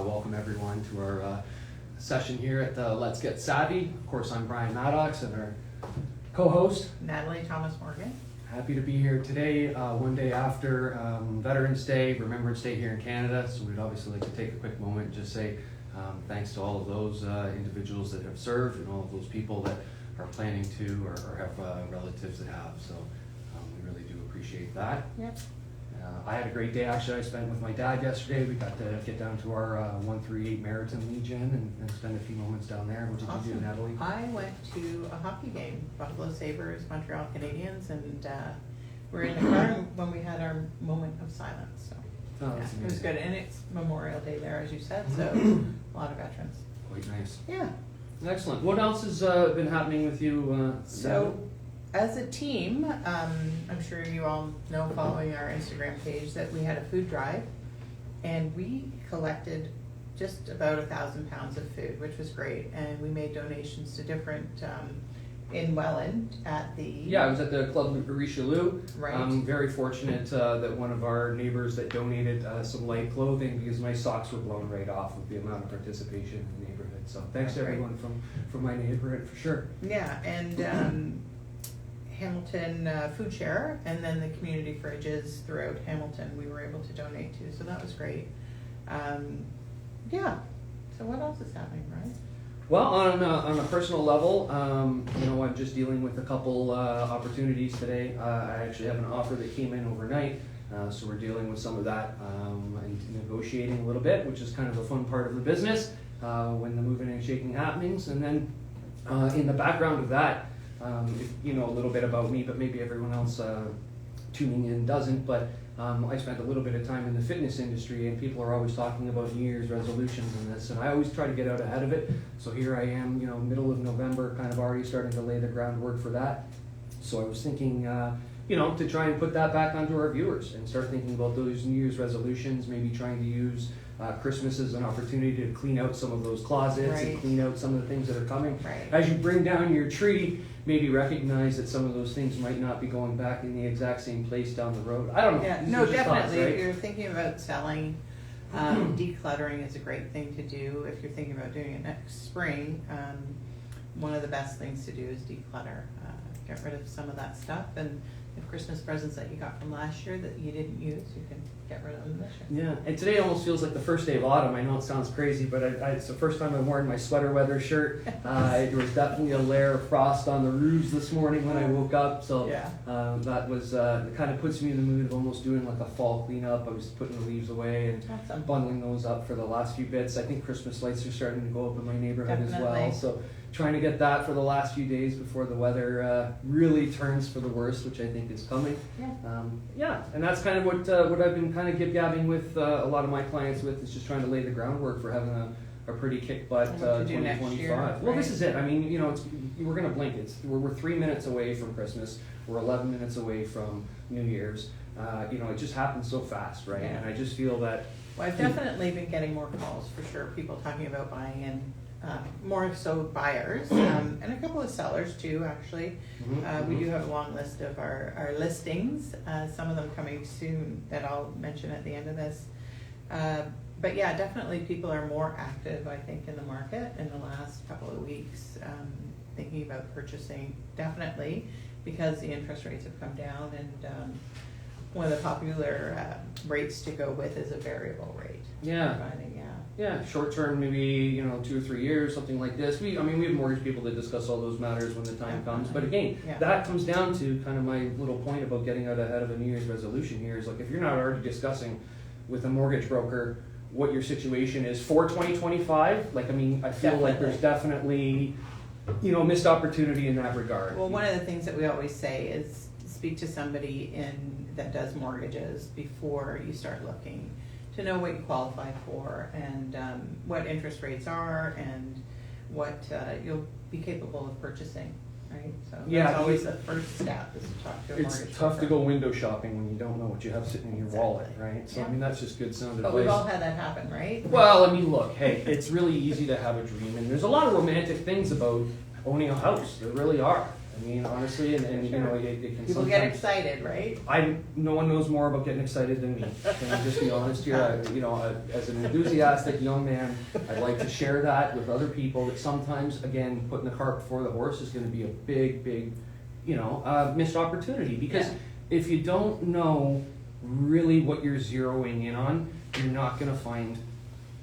Welcome everyone to our session here at the Let's Get SAVI. Of course, I'm Brian Maddox and our co-host, Natalie Thomas Morgan. Happy to be here today, one day after Veterans Day, Remembrance Day here in Canada. So we'd obviously like to take a quick moment and just say thanks to all of those individuals that have served and all of those people that are planning to or have relatives that have. So we really do appreciate that. Yep. I had a great day actually. I spent with my dad yesterday. We got to get down to our 138 Maritime Legion and spend a few moments down there. What did Awesome. you do, Natalie? I went to a hockey game, Buffalo Sabres, Montreal Canadiens, and we're in the car when we had our moment of silence. So Oh, that's it was amazing. good, and it's Memorial Day there, as you said, so a lot of veterans. Quite nice. Yeah. Excellent. What else has been happening with you? So, as a team, I'm sure you all know, following our Instagram page, that we had a food drive, and we collected just about 1,000 pounds of food, which was great. And we made donations to different in Welland at the Yeah, I was at the Club Richelieu. Right. I'm very fortunate that one of our neighbors that donated some light clothing because my socks were blown right off with the amount of participation in the neighborhood. So thanks to That's everyone from my neighborhood for sure. Yeah, and Hamilton Food Share, and then the community fridges throughout Hamilton we were able to donate to, so that was great. Yeah, so what else is happening, right? Well, on a personal level, I'm just dealing with a couple opportunities today. I actually have an offer that came in overnight, so we're dealing with some of that and negotiating a little bit, which is kind of a fun part of the business when the moving and shaking happens. And then in the background of that, if you know a little bit about me, but maybe everyone else tuning in doesn't, but I spent a little bit of time in the fitness industry, and people are always talking about New Year's resolutions and this, and I always try to get out ahead of it. So here I am, middle of November, kind of already starting to lay the groundwork for that. So I was thinking, to try and put that back onto our viewers and start thinking about those New Year's resolutions, maybe trying to use Christmas as an opportunity to clean out some of those closets Right. and clean out some of the things that are coming. Right. As you bring down your tree, maybe recognize that some of those things might not be going back in the exact same place down the road. I don't know. Yeah, These no, are just definitely. thoughts, right? If you're thinking about selling, decluttering is a great thing to do. If you're thinking about doing it next spring, one of the best things to do is declutter. Get rid of some of that stuff, and if Christmas presents that you got from last year that you didn't use, you can get rid of them this year. Yeah, and today almost feels like the first day of autumn. I know it sounds crazy, but it's the first time I'm wearing my sweater weather shirt. There was definitely a layer of frost on the roofs this morning when I woke up, so Yeah. that was it kind of puts me in the mood of almost doing like a fall cleanup. I was putting the leaves away and Awesome. bundling those up for the last few bits. I think Christmas lights are starting to go up in my neighborhood as well, Definitely. so trying to get that for the last few days before the weather really turns for the worst, which I think is coming. Yeah. And that's kind of what I've been kind of gib-gabbing with a lot of my clients with, is just trying to lay the groundwork for having a pretty kick-butt And what to do next 2025. year, Well, this right? is it. I mean, we're going to blink. We're 3 minutes away from Christmas. We're 11 minutes away from New Year's. It just happens so fast, right? Yeah. And I just feel that Well, I've definitely been getting more calls for sure. People talking about buying in, more so buyers, and a couple of sellers too, actually. We do have a long list of our listings, some of them coming soon that I'll mention at the end of this. But yeah, definitely people are more active, I think, in the market in the last couple of weeks, thinking about purchasing, definitely, because the interest rates have come down, and one of the popular rates to go with is a variable rate. Yeah. I'm finding, Yeah, short term, maybe 2 or 3 years, something like this. We have mortgage people that discuss all those matters when the time comes. But again, Yeah. that comes down to kind of my little point about getting out ahead of a New Year's resolution here. Is like, if you're not already discussing with a mortgage broker what your situation is for 2025, I feel like there's definitely missed opportunity in that regard. Well, one of the things that we always say is speak to somebody that does mortgages before you start looking, to know what you qualify for and what interest rates are and what you'll be capable of purchasing, right? So Yeah, that's always the first step, is to talk to a mortgage It's tough to broker. go window shopping when you don't know what you have sitting in your wallet, Exactly. right? So Yeah. that's just good sound But advice. we've all had that happen, right? Well, look, hey, it's really easy to have a dream, and there's a lot of romantic things about owning a house. There really are. I mean, honestly, and you know, it can People sometimes... get excited, right? No one knows more about getting excited than me. Can I just be honest here? You know, as an enthusiastic young man, I'd like to share that with other people, that sometimes, again, putting the cart before the horse is going to be a big, you know, missed opportunity. Because if you don't know really what you're zeroing in on, you're not going to find,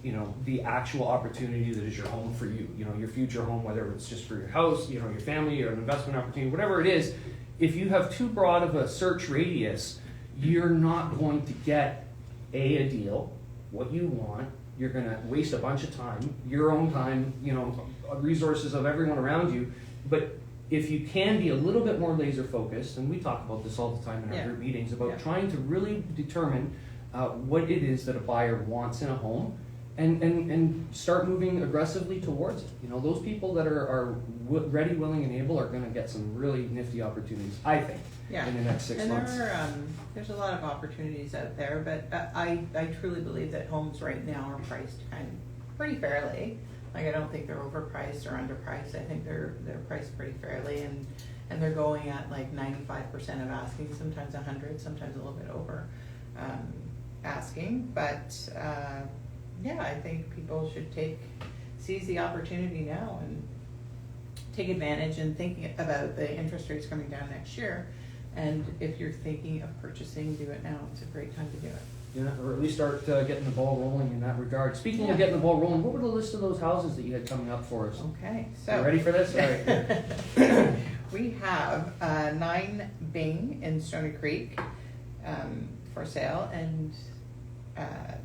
you know, the actual opportunity that is your home for you, you know, your future home, whether it's just for your house, you know, your family, or an investment opportunity, whatever it is. If you have too broad of a search radius, you're not going to get a deal, what you want. You're going to waste a bunch of time, your own time, you know, resources of everyone around you. But if you can be a little bit more laser focused, and we talk about this all the time in our group meetings, about trying to really determine what it is that a buyer wants in a home, and start moving aggressively towards it. You know, those people that are ready, willing, and able are going to get some really nifty opportunities, I think, in the next 6 months. And there's a lot of opportunities out there, but I truly believe that homes right now are priced pretty fairly. Like, I don't think they're overpriced or underpriced. I think they're priced pretty fairly, and they're going at like 95% of asking, sometimes 100, sometimes a little bit over asking, but I think people should seize the opportunity now and take advantage, and thinking about the interest rates coming down next year. And if you're thinking of purchasing, do it now. It's a great time to do it. Yeah, or at least start getting the ball rolling in that regard. Speaking of getting the ball rolling, what were the list of those houses that you had coming up for us? Okay, so you ready for this? All right. We have 9 Bing in Stony Creek for sale, and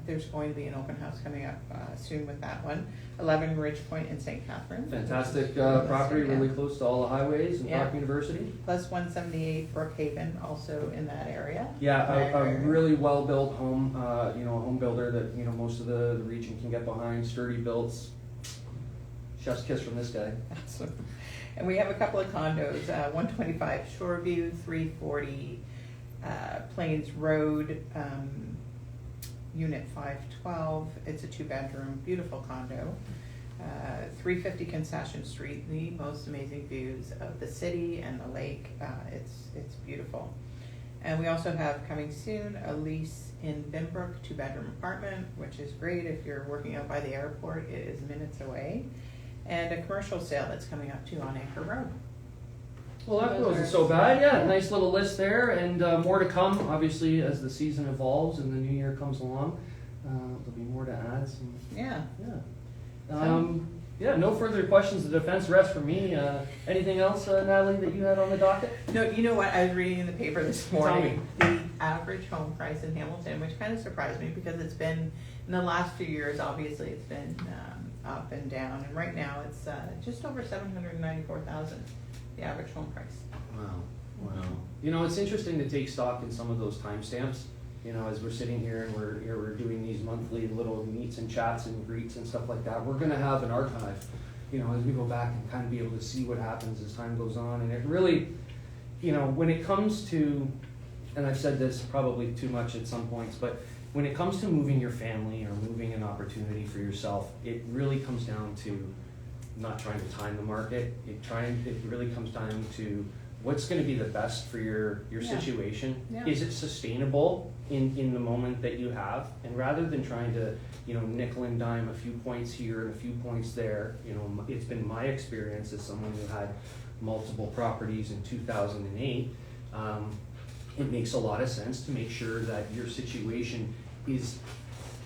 there's going to be an open house coming up soon with that one. 11 Ridge Point in St. Catharines. Fantastic property, really close to all the highways and Park University. Plus 178 Brookhaven, also in that area. Yeah, a really well-built home, you know, a home builder that, you know, most of the region can get behind. Sturdy builds. Chef's kiss from this guy. Awesome. And we have a couple of condos, 125 Shoreview, 340 Plains Road, Unit 512. It's a 2-bedroom, beautiful condo. 350 Concession Street, the most amazing views of the city and the lake. It's beautiful. And we also have coming soon a lease in Binbrook, 2-bedroom apartment, which is great if you're working out by the airport. It is minutes away. And a commercial sale that's coming up too on Anchor Road. Well, that wasn't so bad. Yeah, nice little list there, and more to come, obviously, as the season evolves and the new year comes along. There'll be more to add. No further questions. The defense rests for me. Anything else, Natalie, that you had on the docket? No, you know what? I was reading in the paper this morning, the average home price in Hamilton, which kind of surprised me because it's been, in the last few years, obviously, it's been up and down, and right now it's just over $794,000. The average home price. Wow. You know, it's interesting to take stock in some of those timestamps. You know, as we're sitting here and we're doing these monthly little meets and chats and greets and stuff like that, we're going to have an archive, you know, as we go back and kind of be able to see what happens as time goes on. And it really, you know, when it comes to, and I've said this probably too much at some points, but when it comes to moving your family or moving an opportunity for yourself, it really comes down to not trying to time the market. It really comes down to what's going to be the best for your situation. Yeah. Is it sustainable in the moment that you have? And rather than trying to, you know, nickel and dime a few points here and a few points there, you know, it's been my experience as someone who had multiple properties in 2008. It makes a lot of sense to make sure that your situation is,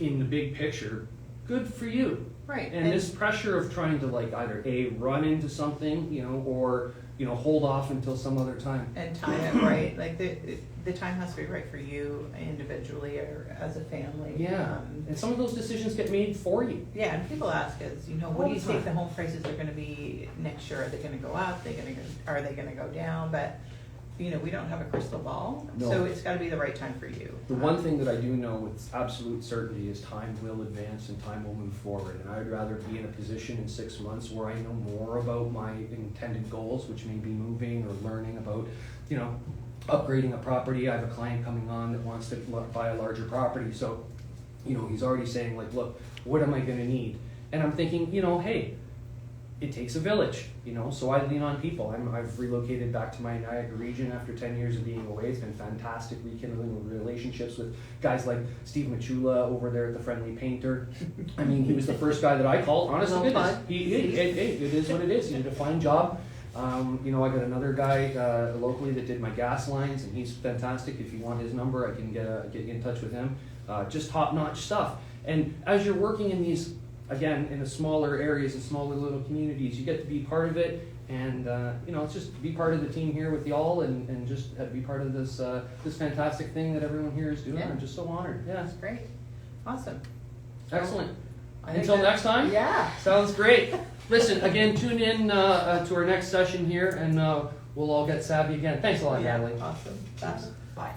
in the big picture, good for you. Right. And this pressure of trying to, like, either run into something, you know, or, you know, hold off until some other time. And time it right. Like the time has to be right for you individually or as a family. Yeah. And some of those decisions get made for you. Yeah, and people ask us, you know, what do you think the home prices are going to be next year? Are they going to go up? Are they going to go down? But you know, we don't have a crystal ball, so it's got to be the right time for you. The one thing that I do know with absolute certainty is time will advance and time will move forward. And I'd rather be in a position in 6 months where I know more about my intended goals, which may be moving or learning about, you know, upgrading a property. I have a client coming on that wants to buy a larger property. So, you know, he's already saying, like, look, what am I going to need? And I'm thinking, you know, hey, it takes a village, you know, so I lean on people. I've relocated back to my Niagara region after 10 years of being away. It's been fantastic rekindling relationships with guys like Steve Machula over there at the Friendly Painter. I mean, he was the first guy that I called, honest to goodness. It is what it is. He did a fine job. You know, I got another guy locally that did my gas lines, and he's fantastic. If you want his number, I can get you in touch with him. Just top-notch stuff. And as you're working in these, again, in the smaller areas and smaller little communities, you get to be part of it, and you know, it's just be part of the team here with y'all, and just be part of this this fantastic thing that everyone here is doing. Yeah. I'm just so honored. Yeah, That's great. Awesome. excellent. I think Until that- next time. Yeah. Sounds great. Listen, again, tune in to our next session here, and we'll all get savvy again. Thanks a lot, Yeah. Natalie. Awesome. Bye.